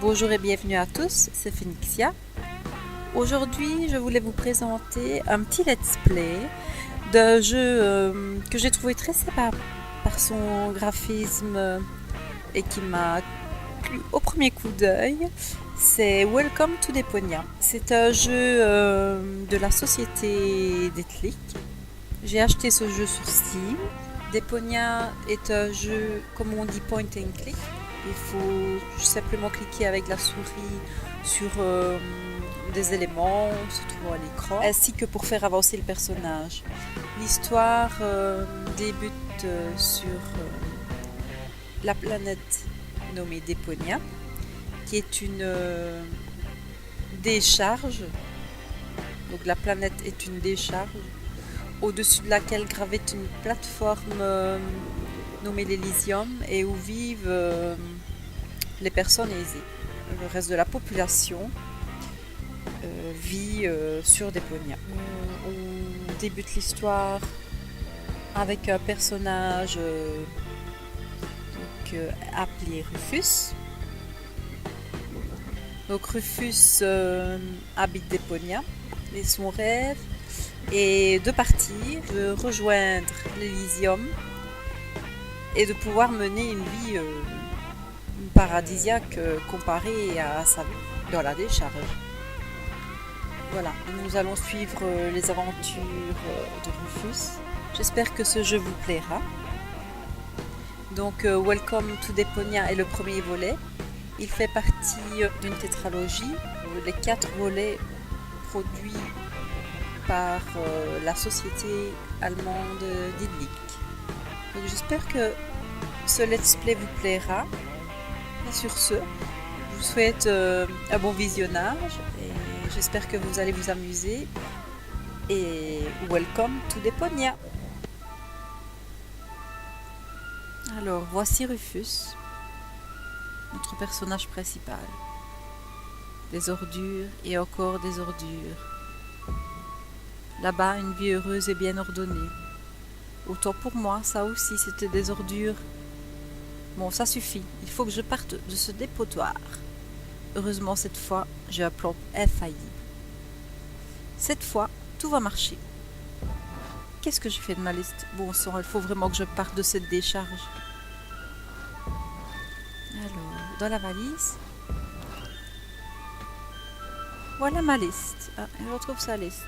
Bonjour et bienvenue à tous, c'est Phoenixia. Aujourd'hui, je voulais vous présenter un petit let's play d'un jeu que j'ai trouvé très sympa par son graphisme et qui m'a plu au premier coup d'œil. C'est Welcome to Deponia. C'est un jeu de la société Detlic. J'ai acheté ce jeu sur Steam. Deponia est un jeu, comme on dit, point and click. Il faut simplement cliquer avec la souris sur des éléments se trouvant à l'écran, ainsi que pour faire avancer le personnage. L'histoire débute sur la planète nommée Deponia, qui est une décharge. Donc la planète est une décharge, au-dessus de laquelle gravite une plateforme nommée l'Elysium et où vivent les personnes aisées. Le reste de la population vit sur Deponia. On débute l'histoire avec un personnage appelé Rufus. Donc Rufus habite Deponia et son rêve est de partir, de rejoindre l'Elysium et de pouvoir mener une vie paradisiaque comparée à sa vie dans la décharge. Voilà, nous allons suivre les aventures de Rufus. J'espère que ce jeu vous plaira. Donc Welcome to Deponia est le premier volet. Il fait partie d'une tétralogie, les 4 volets produits par la société allemande Detlic. Donc j'espère que ce let's play vous plaira. Et sur ce, je vous souhaite un bon visionnage et j'espère que vous allez vous amuser. Et welcome to Deponia. Alors voici Rufus, notre personnage principal. Des ordures et encore des ordures. Là-bas, une vie heureuse et bien ordonnée. Autant pour moi, ça aussi, c'était des ordures. Bon, ça suffit. Il faut que je parte de ce dépotoir. Heureusement, cette fois, j'ai un plan infaillible. Cette fois, tout va marcher. Qu'est-ce que j'ai fait de ma liste? Bon sang, il faut vraiment que je parte de cette décharge. Alors, dans la valise. Voilà ma liste. Ah, je retrouve sa liste.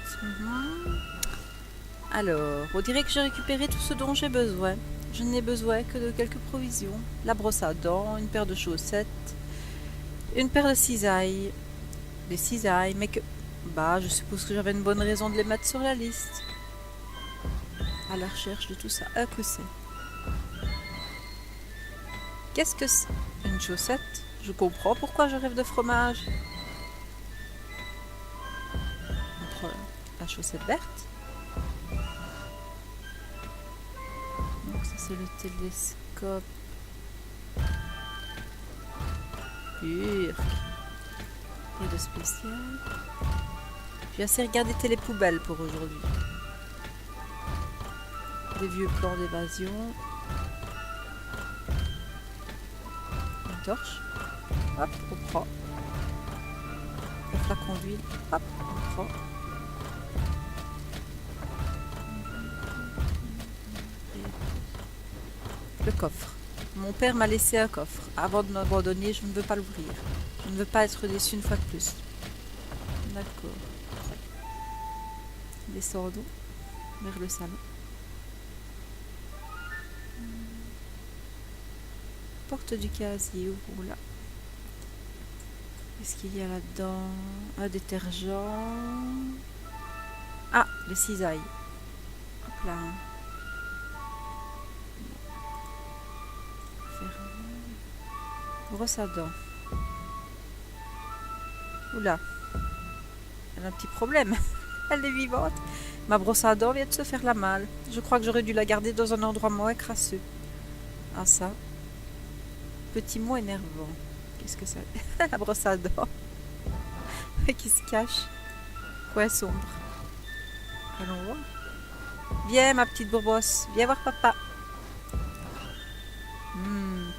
Alors, on dirait que j'ai récupéré tout ce dont j'ai besoin. Je n'ai besoin que de quelques provisions. La brosse à dents, une paire de chaussettes, une paire de cisailles. Des cisailles, mais que... Bah, je suppose que j'avais une bonne raison de les mettre sur la liste. À la recherche de tout ça. Un coussin. Qu'est-ce que c'est? Une chaussette? Je comprends pourquoi je rêve de fromage. On prend la chaussette verte. Donc ça c'est le télescope. Pur. Et de spécial. J'ai assez regardé Télépoubelle pour aujourd'hui. Des vieux plans d'évasion. Une torche. Hop, on prend. Un flacon d'huile. Hop, on prend. Le coffre. Mon père m'a laissé un coffre. Avant de m'abandonner, je ne veux pas l'ouvrir. Je ne veux pas être déçu une fois de plus. D'accord. Descendons vers le salon. Porte du casier, ouvrons-la. Qu'est-ce qu'il y a là-dedans? Un détergent. Ah, les cisailles. Hop là. Brosse à dents. Oula. Elle a un petit problème. Elle est vivante. Ma brosse à dents vient de se faire la malle. Je crois que j'aurais dû la garder dans un endroit moins crasseux. Ah ça. Petit mot énervant. Qu'est-ce que ça... La brosse à dents. Qui se cache. Coin sombre. Allons voir. Viens ma petite bourbosse. Viens voir papa.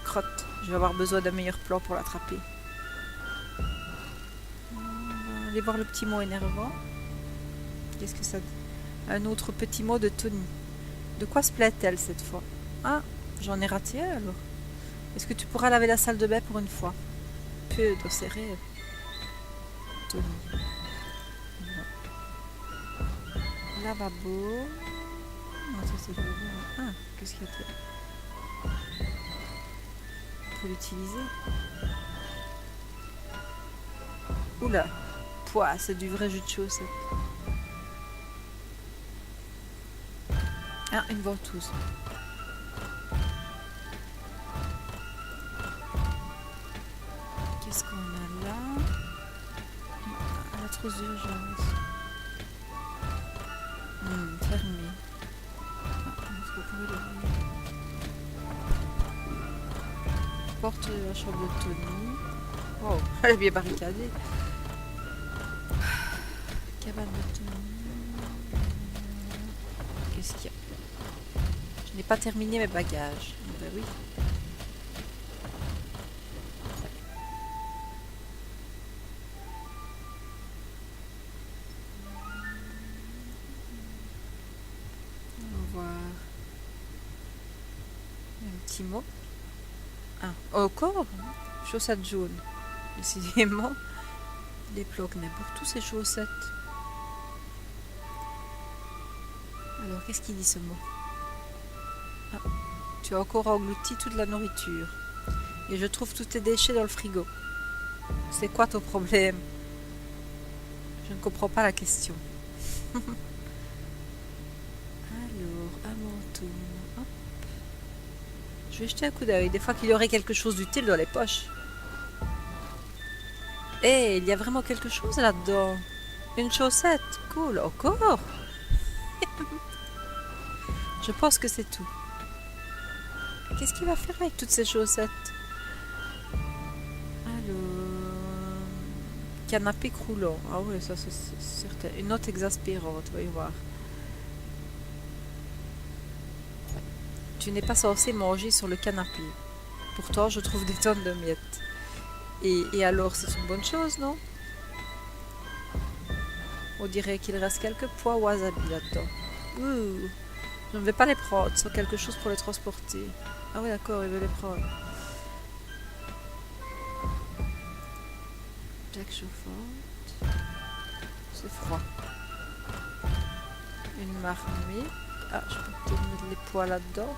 Crotte. Je vais avoir besoin d'un meilleur plan pour l'attraper. Allez voir le petit mot énervant. Qu'est-ce que ça dit? Un autre petit mot de Tony. De quoi se plaît-elle cette fois? Ah, j'en ai raté un alors. Est-ce que tu pourras laver la salle de bain pour une fois? Peu de ses rêves. Tony. Lavabo. Ah, ça c'est le lavabo. Ah, qu'est-ce qu'il y a de... On peut l'utiliser. Oula. Pouah, c'est du vrai jus de chaussette. Ah, une ventouse. Qu'est-ce qu'on a là? Ah, la trousse d'urgence. Fermé. Ah, est-ce que vous pouvez l'ouvrir? Porte de la chambre de Tony. Oh, elle est bien barricadée. Cabane de Tony. Qu'est-ce qu'il y a? Je n'ai pas terminé mes bagages. Ben oui. On va voir. Un petit mot. Ah, encore chaussettes jaunes. Décidément, les blocs n'est pour tous ces chaussettes. Alors, qu'est-ce qu'il dit ce mot? Ah, tu as encore englouti toute la nourriture. Et je trouve tous tes déchets dans le frigo. C'est quoi ton problème? Je ne comprends pas la question. Alors, un manteau. Hop. Je vais jeter un coup d'œil. Des fois qu'il y aurait quelque chose d'utile dans les poches. Eh, il y a vraiment quelque chose là-dedans. Une chaussette. Cool. Encore? Je pense que c'est tout. Qu'est-ce qu'il va faire avec toutes ces chaussettes? Alors... Canapé croulant. Ah ouais, ça c'est certain. Une note exaspérante, voyons voir. Tu n'es pas censé manger sur le canapé. Pourtant, je trouve des tonnes de miettes. Et alors, c'est une bonne chose, non? On dirait qu'il reste quelques pois wasabi là-dedans. Ouh, je ne vais pas les prendre, sans quelque chose pour les transporter. Ah oui, d'accord, il veut les prendre. Plaque chauffante. C'est froid. Une marmite. Ah, je peux peut-être mettre les pois là-dedans.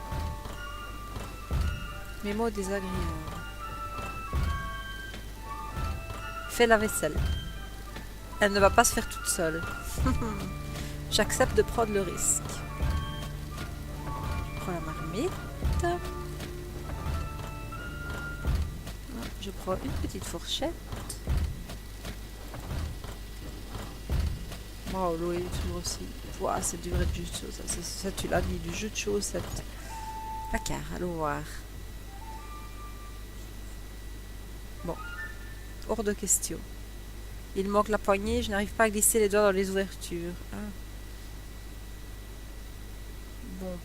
Mes mots désagréables. Fais la vaisselle. Elle ne va pas se faire toute seule. J'accepte de prendre le risque. Je prends la marmite. Je prends une petite fourchette. Oh, l'eau est toujours aussi. Ouah, c'est du vrai jus de chaussette. Ça, tu l'as dit, du jus de chaussette. Placard, allons voir. Bon, hors de question. Il manque la poignée, je n'arrive pas à glisser les doigts dans les ouvertures. Ah. Bon.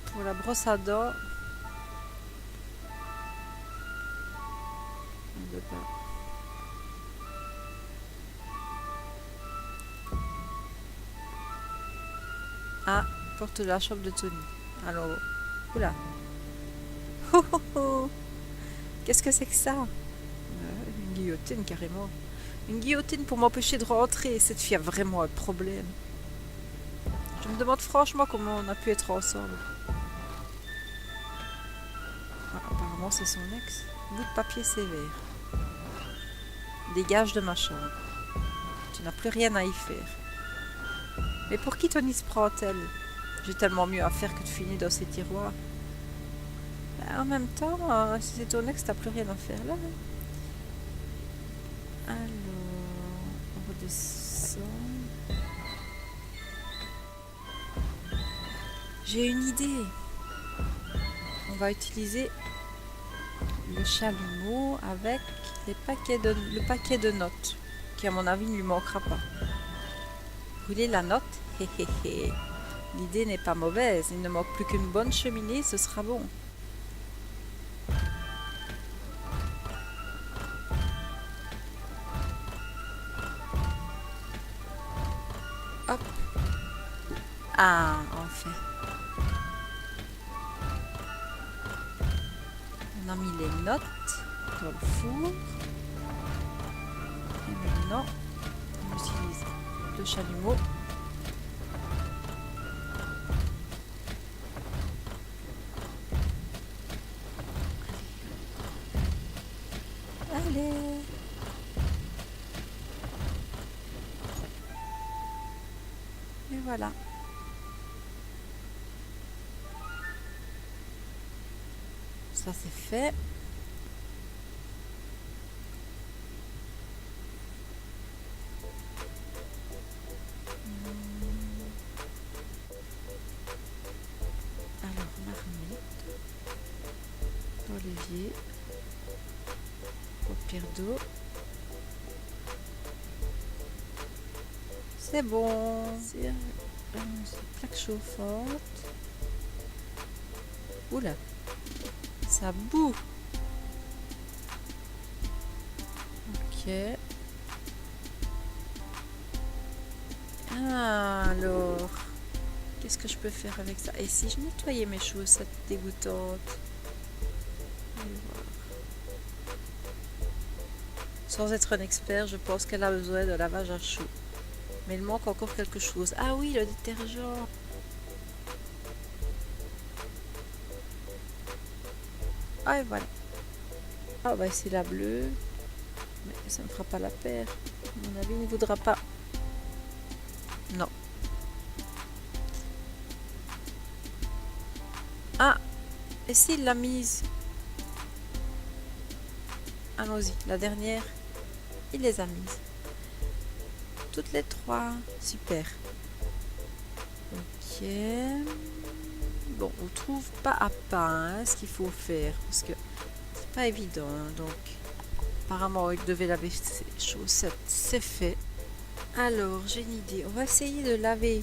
Pour la brosse à dents. On ne veut pas. Ah, porte de la chambre de Tony. Alors, oula. Oh, oh, oh. Qu'est-ce que c'est que ça? Une guillotine carrément. Une guillotine pour m'empêcher de rentrer. Cette fille a vraiment un problème. Je me demande franchement comment on a pu être ensemble. Ah, apparemment c'est son ex. Bout de papier sévère. Dégage de ma chambre. Tu n'as plus rien à y faire. Mais pour qui Tony se prend-elle? J'ai tellement mieux à faire que de finir dans ces tiroirs. Ben, en même temps, si c'est ton ex, t'as plus rien à faire là. Alors, on redescend. J'ai une idée. On va utiliser le chalumeau avec le paquet de notes, qui à mon avis ne lui manquera pas. Brûler la note, hé hé hé. L'idée n'est pas mauvaise, il ne manque plus qu'une bonne cheminée, ce sera bon. Hop. Ah, enfin. On a mis les notes dans le four. Et maintenant, on utilise le chalumeau. Allez. Et voilà. Ça c'est fait. Alors, marmite, olivier, paupières d'eau. C'est bon. C'est plaque chauffante. Oula, ça boue. Ok. Ah, alors, qu'est-ce que je peux faire avec ça? Et si je nettoyais mes chaussettes dégoûtantes? Sans être un expert, je pense qu'elle a besoin de lavage à chaud. Mais il manque encore quelque chose. Ah oui, le détergent. Ah et voilà. Ah bah c'est la bleue. Mais ça ne fera pas la paire. À mon avis, il ne voudra pas. Non. Ah, et s'il l'a mise? Allons-y, la dernière. Il les a mises. Toutes les trois. Super. Ok. Bon, on trouve pas à pas hein, ce qu'il faut faire. Parce que c'est pas évident. Hein, donc, apparemment, il devait laver ses chaussettes. C'est fait. Alors, j'ai une idée. On va essayer de laver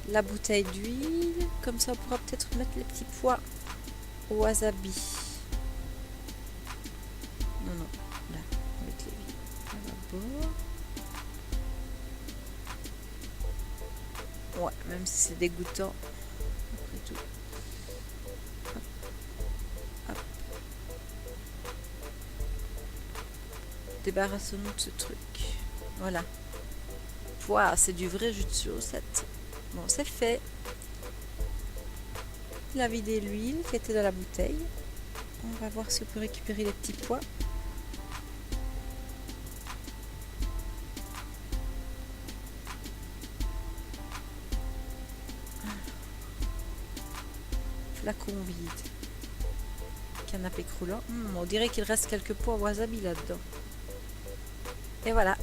la bouteille d'huile. Comme ça, on pourra peut-être mettre les petits pois au wasabi. Non, non. Là, avec les huiles. Ouais, même si c'est dégoûtant. Après tout. Hop. Hop. Débarrassons-nous de ce truc. Voilà. Pouah, c'est du vrai jus de chaussette. Bon, c'est fait. Il a vidé l'huile qui était dans la bouteille. On va voir si on peut récupérer les petits pois. Flacon vide. Canapé croulant. On dirait qu'il reste quelques pois wasabi là-dedans. Et voilà.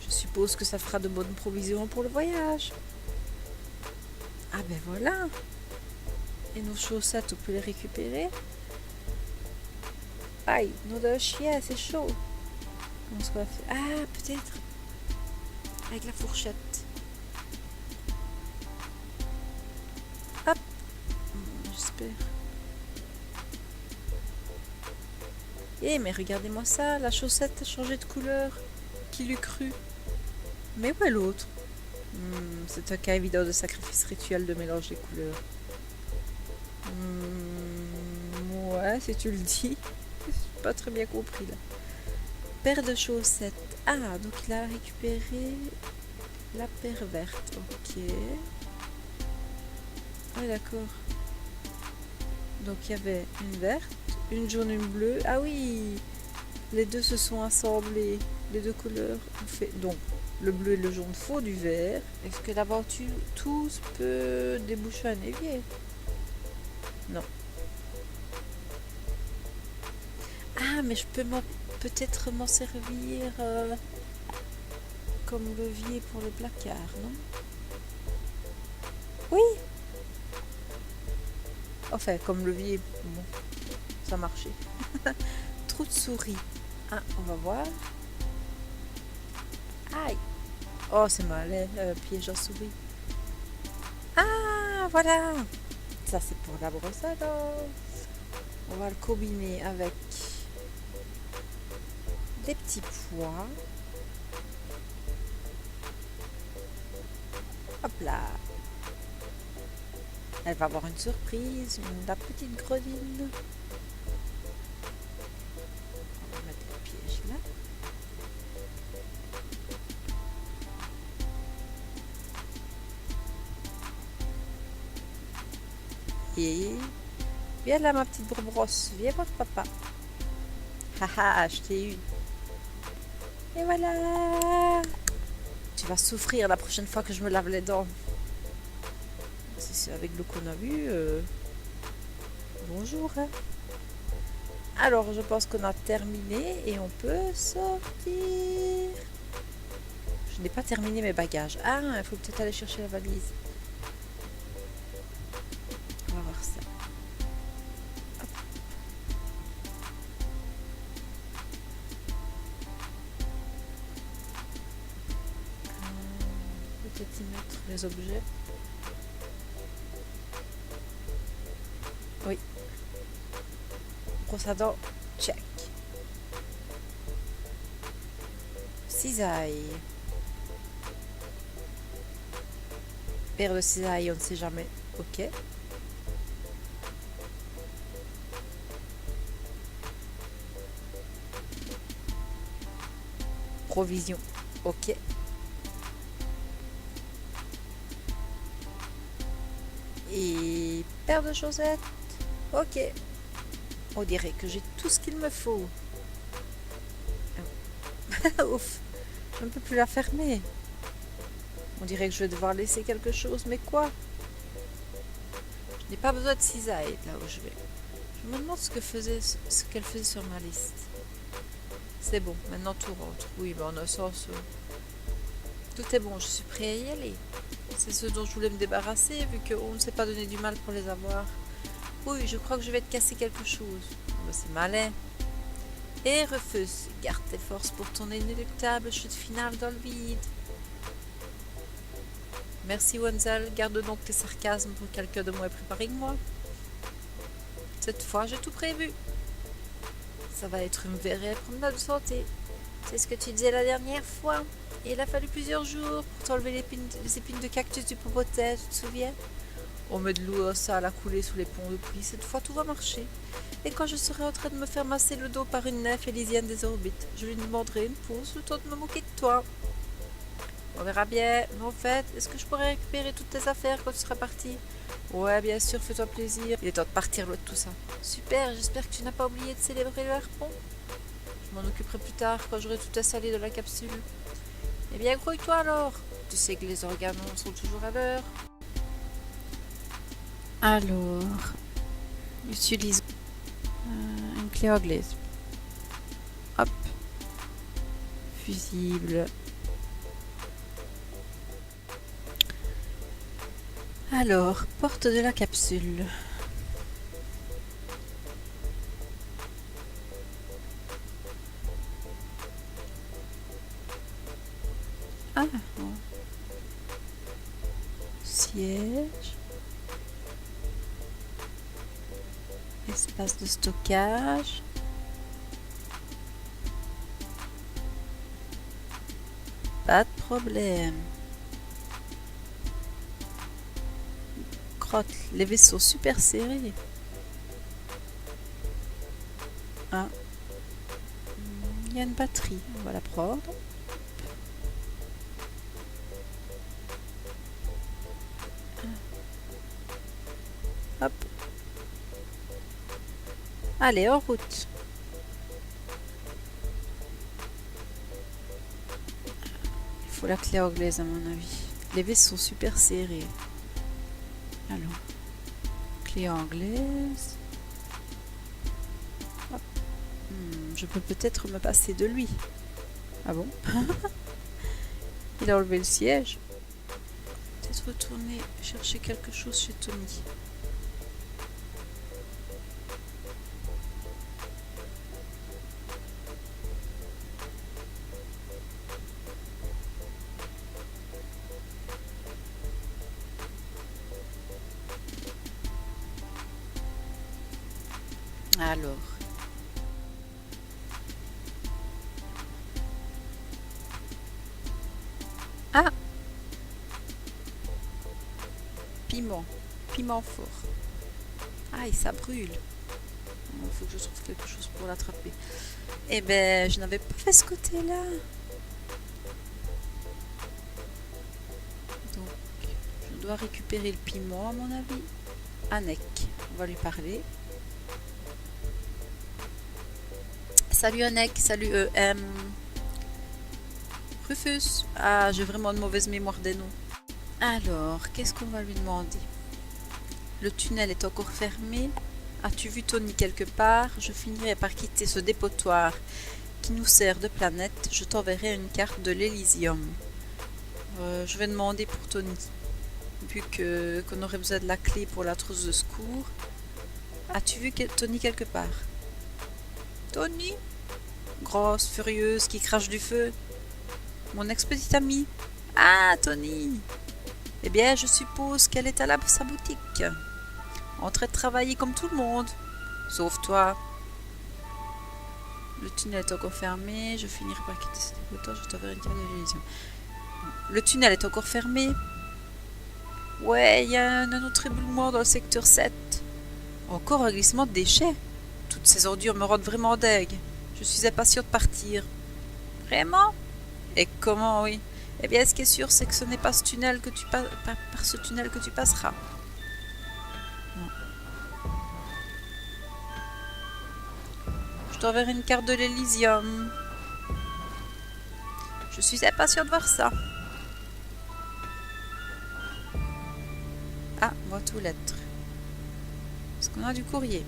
Je suppose que ça fera de bonnes provisions pour le voyage. Ah ben voilà. Et nos chaussettes, on peut les récupérer. Aïe, nos deux chiens, c'est chaud. Comment est-ce qu'on va faire? Ah, peut-être. Avec la fourchette. Hop. J'espère. Eh, mais regardez-moi ça, la chaussette a changé de couleur. Qui l'eût cru? Mais où est l'autre? C'est un cas évident de sacrifice rituel de mélange des couleurs. Ouais, si tu le dis. J'ai pas très bien compris là. Paire de chaussettes. Ah, donc il a récupéré la paire verte. Ok. Ah, d'accord. Donc il y avait une verte, une jaune, une bleue. Ah oui, les deux se sont assemblés. Les deux couleurs ont fait. Donc le bleu et le jaune font du vert. Est-ce que l'aventure tous peut déboucher un évier? Non. Ah, mais je peux peut-être m'en servir comme levier pour le placard, non? Oui. Enfin, comme levier, bon, ça marchait. Trou de souris. Ah, on va voir. Aïe. Oh, c'est malin, piège en souris. Ah, voilà. Ça, c'est pour la brosse à dents. On va le combiner avec des petits pois. Hop là. Elle va avoir une surprise, la petite gredine. On va mettre le piège là. Et viens là ma petite brosse, viens voir papa. Haha, je t'ai eu. Et voilà. Tu vas souffrir la prochaine fois que je me lave les dents. Si c'est avec l'eau qu'on a vu, bonjour. Hein. Alors, je pense qu'on a terminé et on peut sortir. Je n'ai pas terminé mes bagages. Ah, il faut peut-être aller chercher la valise. On va voir ça. Hop. Peut-être y mettre les objets. Oui. Brosse à dents, check. Cisaille. Paire de cisailles, on ne sait jamais. Ok. Provision. Ok. Et paire de chaussettes. Ok. On dirait que j'ai tout ce qu'il me faut. Ouf. Je ne peux plus la fermer. On dirait que je vais devoir laisser quelque chose. Mais quoi? Je n'ai pas besoin de cisailles là où je vais. Je me demande ce qu'elle faisait sur ma liste. C'est bon. Maintenant tout rentre. Oui, mais en un sens... tout est bon. Je suis prêt à y aller. C'est ce dont je voulais me débarrasser vu qu'on ne s'est pas donné du mal pour les avoir. Oui, je crois que je vais te casser quelque chose. C'est malin. Et Rufus, garde tes forces pour ton inéluctable chute finale dans le vide. Merci Wenzel, garde donc tes sarcasmes pour quelqu'un de moins préparé que moi. Cette fois, j'ai tout prévu. Ça va être une vraie promenade de santé. C'est ce que tu disais la dernière fois. Et il a fallu plusieurs jours pour t'enlever les épines de cactus du popotet, tu te souviens? On met de l'eau sale à couler sous les ponts de pluie. Cette fois, tout va marcher. Et quand je serai en train de me faire masser le dos par une nymphe élysienne des orbites, je lui demanderai une pause, le temps de me moquer de toi. On verra bien. Mais en fait, est-ce que je pourrais récupérer toutes tes affaires quand tu seras parti? Ouais, bien sûr, fais-toi plaisir. Il est temps de partir loin de tout ça. Super, j'espère que tu n'as pas oublié de célébrer le harpon. Je m'en occuperai plus tard quand j'aurai tout installé dans la capsule. Eh bien, grouille-toi alors. Tu sais que les organes sont toujours à l'heure. Alors, utilise une clé anglaise. Hop. Fusible. Alors, porte de la capsule. Ah. Siège. Espace de stockage. Pas de problème. Crotte, les vaisseaux super serrés. Ah. Il y a une batterie, on va la prendre. Hop. Allez, en route. Il faut la clé anglaise à mon avis. Les vaisseaux sont super serrés. Alors, clé anglaise. Hop. Je peux peut-être me passer de lui. Ah bon? Il a enlevé le siège. Peut-être retourner chercher quelque chose chez Tommy. Alors, piment fort. Aïe, ça brûle. Il faut que je trouve quelque chose pour l'attraper. Eh ben, je n'avais pas fait ce côté-là. Donc, je dois récupérer le piment, à mon avis. Anek, on va lui parler. Salut Anek, salut Rufus. Ah, j'ai vraiment de mauvaise mémoire des noms. Alors, qu'est-ce qu'on va lui demander? Le tunnel est encore fermé. As-tu vu Tony quelque part? Je finirai par quitter ce dépotoir qui nous sert de planète. Je t'enverrai une carte de l'Elysium. Je vais demander pour Tony. Vu qu'on aurait besoin de la clé pour la trousse de secours. As-tu vu Tony quelque part? Tony? Grosse, furieuse, qui crache du feu. Mon ex-petite amie. Ah, Tony! Eh bien, je suppose qu'elle est à sa boutique. En train de travailler comme tout le monde. Sauf toi. Le tunnel est encore fermé. Je finirai par quitter ce dépotoir. Je t'enverrai une carte de l'Elysium. Le tunnel est encore fermé. Ouais, il y a un autre éboulement dans le secteur 7. Encore un glissement de déchets. Toutes ces ordures me rendent vraiment deg. Je suis impatient de partir. Vraiment? Et comment, oui? Eh bien, ce qui est sûr, c'est que ce n'est pas ce tunnel que tu par ce tunnel que tu passeras. Non. Je t'enverrai une carte de l'Elysium. Je suis impatient de voir ça. Ah, boîte aux lettres. Est-ce qu'on a du courrier?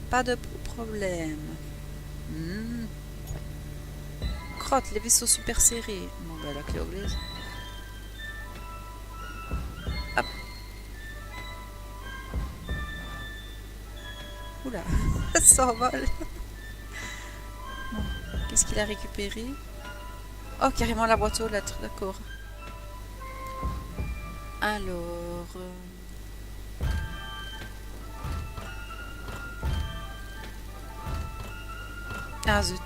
Pas de problème. Crotte, les vaisseaux super serrés. Bon, ben la clé anglaise. Hop. Oula, ça s'envole. Bon, qu'est-ce qu'il a récupéré? Oh, carrément la boîte aux lettres, d'accord. Alors... Ah zut.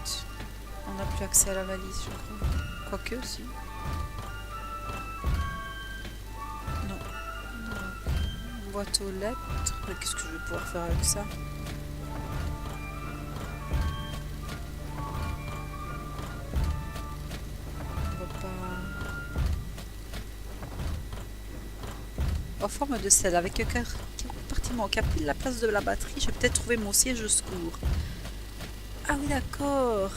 On n'a plus accès à la valise, je crois. Quoique, si. Non. Boîte aux lettres. Qu'est-ce que je vais pouvoir faire avec ça? On va pas... En forme de sel, avec un compartiment qui a pris la place de la batterie, je vais peut-être trouver mon siège de secours. Ah oui, d'accord.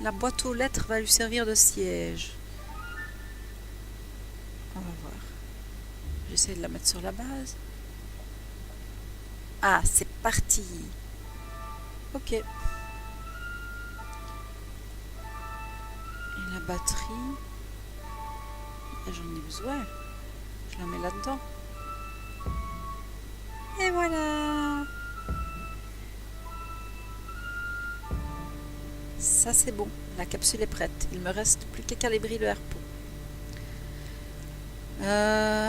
La boîte aux lettres va lui servir de siège. On va voir. J'essaie de la mettre sur la base. Ah, c'est parti. Ok. Et la batterie. J'en ai besoin. Je la mets là-dedans. Et voilà. Ça c'est bon, la capsule est prête. Il me reste plus qu'à calibrer le harpon.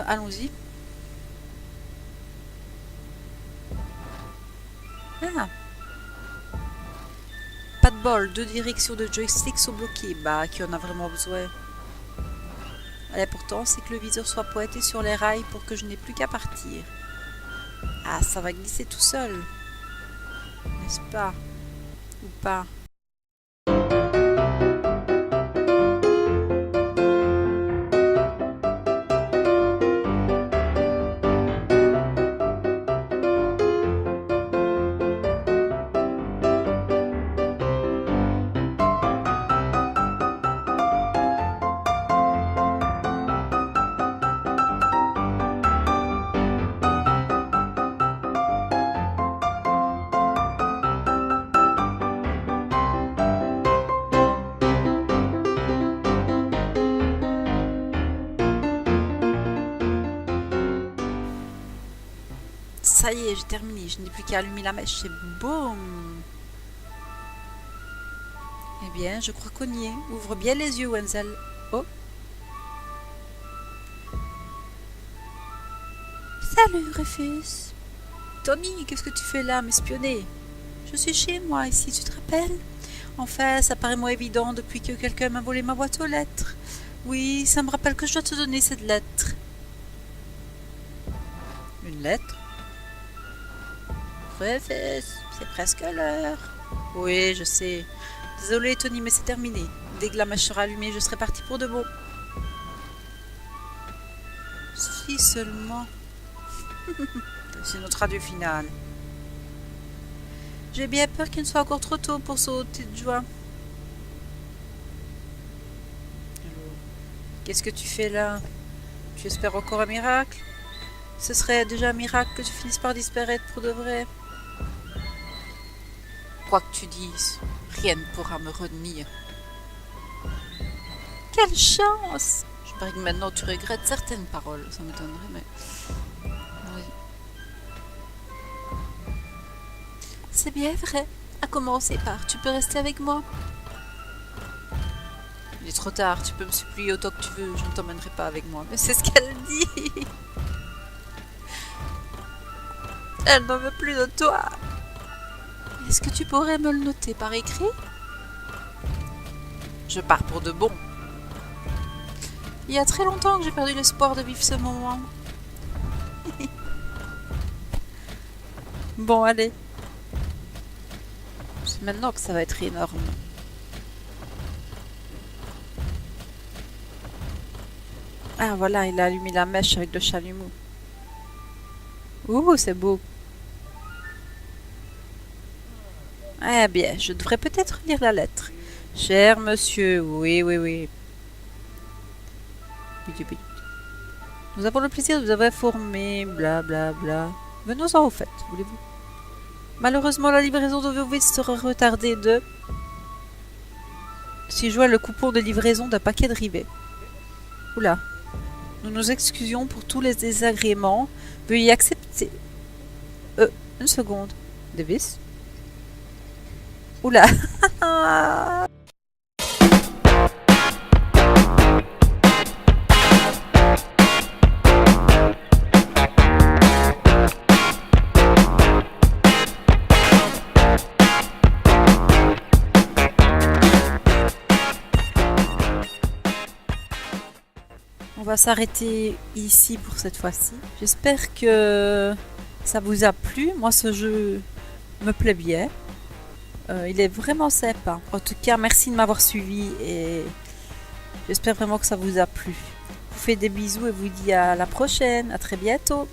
Allons-y. Ah. Pas de bol, 2 directions de joystick sont bloquées. Bah, qui en a vraiment besoin? L'important c'est que le viseur soit pointé sur les rails pour que je n'ai plus qu'à partir. Ah, ça va glisser tout seul. N'est-ce pas? Ou pas? Ça y est, j'ai terminé. Je n'ai plus qu'à allumer la mèche et boum! Eh bien, je crois qu'on y est. Ouvre bien les yeux, Wenzel. Oh! Salut, Rufus! Tony, qu'est-ce que tu fais là, m'espionner? Je suis chez moi, ici, tu te rappelles? Enfin, ça paraît moins évident depuis que quelqu'un m'a volé ma boîte aux lettres. Oui, ça me rappelle que je dois te donner cette lettre. Une lettre? Ouais, c'est presque l'heure. Oui, je sais. Désolée, Tony, mais c'est terminé. Dès que la mèche sera allumée, je serai partie pour de bon. Si seulement. C'est notre adieu final. J'ai bien peur qu'il ne soit encore trop tôt pour sauter de joie. Alors, qu'est-ce que tu fais là? Tu espères encore un miracle? Ce serait déjà un miracle que tu finisses par disparaître pour de vrai. Quoi que tu dises, rien ne pourra me retenir. Quelle chance! Je parie que maintenant tu regrettes certaines paroles. Ça m'étonnerait, mais... Oui. C'est bien vrai. À commencer par, tu peux rester avec moi? Il est trop tard, tu peux me supplier autant que tu veux, je ne t'emmènerai pas avec moi. Mais c'est ce qu'elle dit. Elle n'en veut plus de toi. Est-ce que tu pourrais me le noter par écrit? Je pars pour de bon. Il y a très longtemps que j'ai perdu l'espoir de vivre ce moment. Bon, allez. C'est maintenant que ça va être énorme. Ah voilà, il a allumé la mèche avec le chalumeau. Ouh, c'est beau. Eh bien, je devrais peut-être lire la lettre. Cher monsieur, oui, oui, oui. Nous avons le plaisir de vous avoir informé, bla bla bla. Venons-en au fait, voulez-vous? Malheureusement, la livraison de vos vis sera retardée de... Si je vois le coupon de livraison d'un paquet de rivets. Oula. Nous nous excusions pour tous les désagréments. Veuillez accepter... une seconde. Des vis? Oula. On va s'arrêter ici pour cette fois-ci. J'espère que ça vous a plu. Moi, ce jeu me plaît bien. Il est vraiment sympa. En tout cas, merci de m'avoir suivi et j'espère vraiment que ça vous a plu. Je vous fais des bisous et vous dis à la prochaine. À très bientôt.